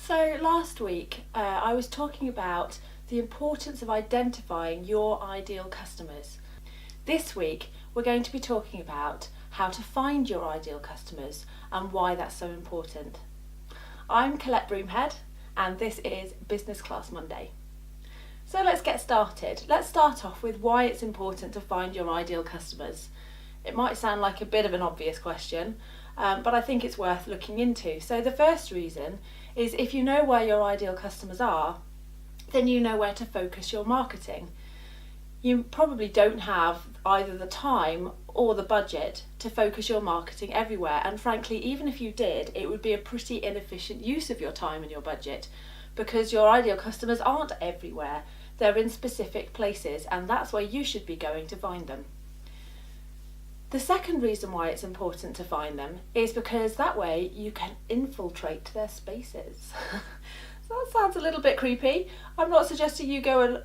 So last week I was talking about the importance of identifying your ideal customers. This week we're going to be talking about how to find your ideal customers and why that's so important. I'm Colette Broomhead and this is Business Class Monday. So let's get started. Let's start off with why it's important to find your ideal customers. It might sound like a bit of an obvious question, but I think it's worth looking into. So the first reason is if you know where your ideal customers are, then you know where to focus your marketing. You probably don't have either the time or the budget to focus your marketing everywhere, and frankly, even if you did, it would be a pretty inefficient use of your time and your budget because your ideal customers aren't everywhere. They're in specific places, and that's where you should be going to find them. The second reason why it's important to find them is because that way you can infiltrate their spaces. So that sounds a little bit creepy. I'm not suggesting you go and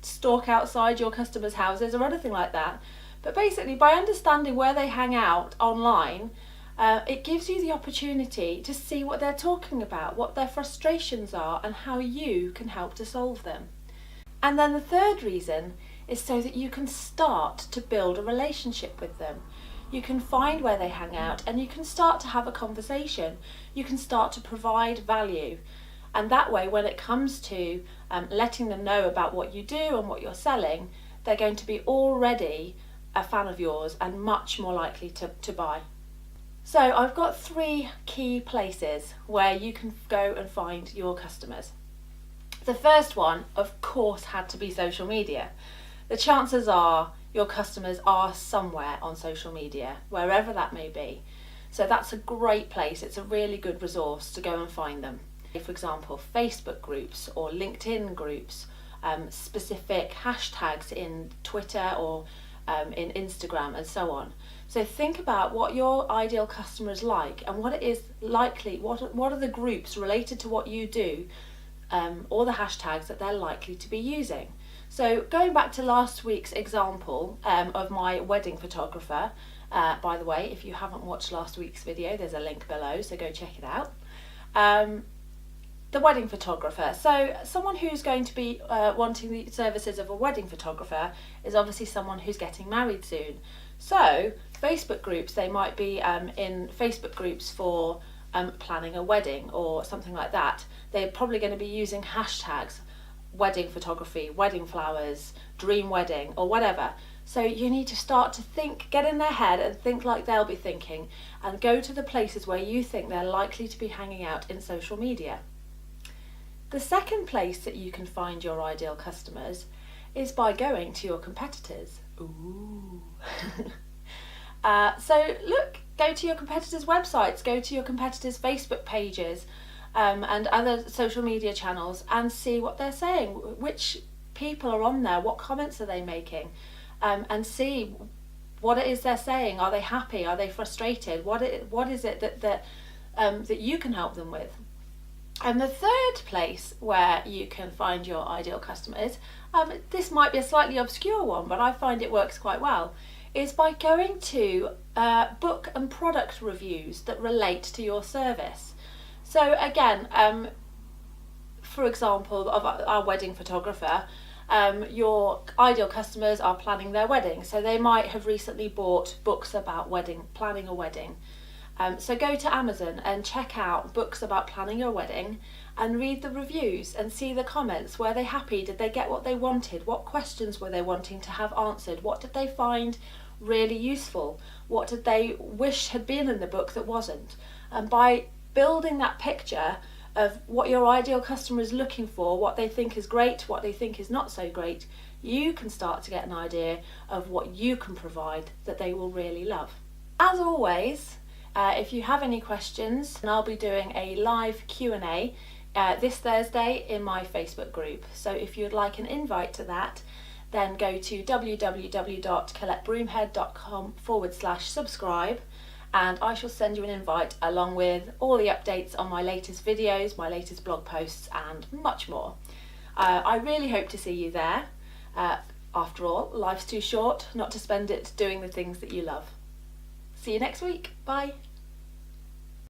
stalk outside your customers' houses or anything like that, but basically by understanding where they hang out online, it gives you the opportunity to see what they're talking about, what their frustrations are, and how you can help to solve them. And then the third reason is so that you can start to build a relationship with them. You can find where they hang out and you can start to have a conversation. You can start to provide value. And that way, when it comes to letting them know about what you do and what you're selling, they're going to be already a fan of yours and much more likely to buy. So I've got 3 key places where you can go and find your customers. The first one, of course, had to be social media. The chances are your customers are somewhere on social media, wherever that may be. So that's a great place. It's a really good resource to go and find them. For example, Facebook groups or LinkedIn groups, specific hashtags in Twitter or in Instagram and so on. So think about what your ideal customer is like and what it is likely, what are the groups related to what you do, or the hashtags that they're likely to be using. So going back to last week's example of my wedding photographer, by the way, if you haven't watched last week's video, there's a link below, so go check it out. The wedding photographer. So someone who's going to be wanting the services of a wedding photographer is obviously someone who's getting married soon. So Facebook groups, they might be in Facebook groups for planning a wedding or something like that. They're probably going to be using hashtags, wedding photography, wedding flowers, dream wedding, or whatever. So you need to start to think, get in their head and think like they'll be thinking, and go to the places where you think they're likely to be hanging out in social media. The second place that you can find your ideal customers is by going to your competitors. Ooh. So look, go to your competitors' websites, go to your competitors' Facebook pages, and other social media channels and see what they're saying, which people are on there, what comments are they making, and see what it is they're saying. Are they happy? Are they frustrated? What is it that you can help them with? And the third place where you can find your ideal customers, this might be a slightly obscure one, but I find it works quite well, is by going to book and product reviews that relate to your service. So again, for example, of our wedding photographer, your ideal customers are planning their wedding. So they might have recently bought books about planning a wedding. So go to Amazon and check out books about planning your wedding and read the reviews and see the comments. Were they happy? Did they get what they wanted? What questions were they wanting to have answered? What did they find really useful? What did they wish had been in the book that wasn't? And by building that picture of what your ideal customer is looking for, what they think is great, what they think is not so great, you can start to get an idea of what you can provide that they will really love. As always, if you have any questions, I'll be doing a live Q&A this Thursday in my Facebook group. So if you'd like an invite to that, then go to www.colettebroomhead.com/subscribe, and I shall send you an invite along with all the updates on my latest videos, my latest blog posts, and much more. I really hope to see you there. After all, life's too short not to spend it doing the things that you love. See you next week. Bye.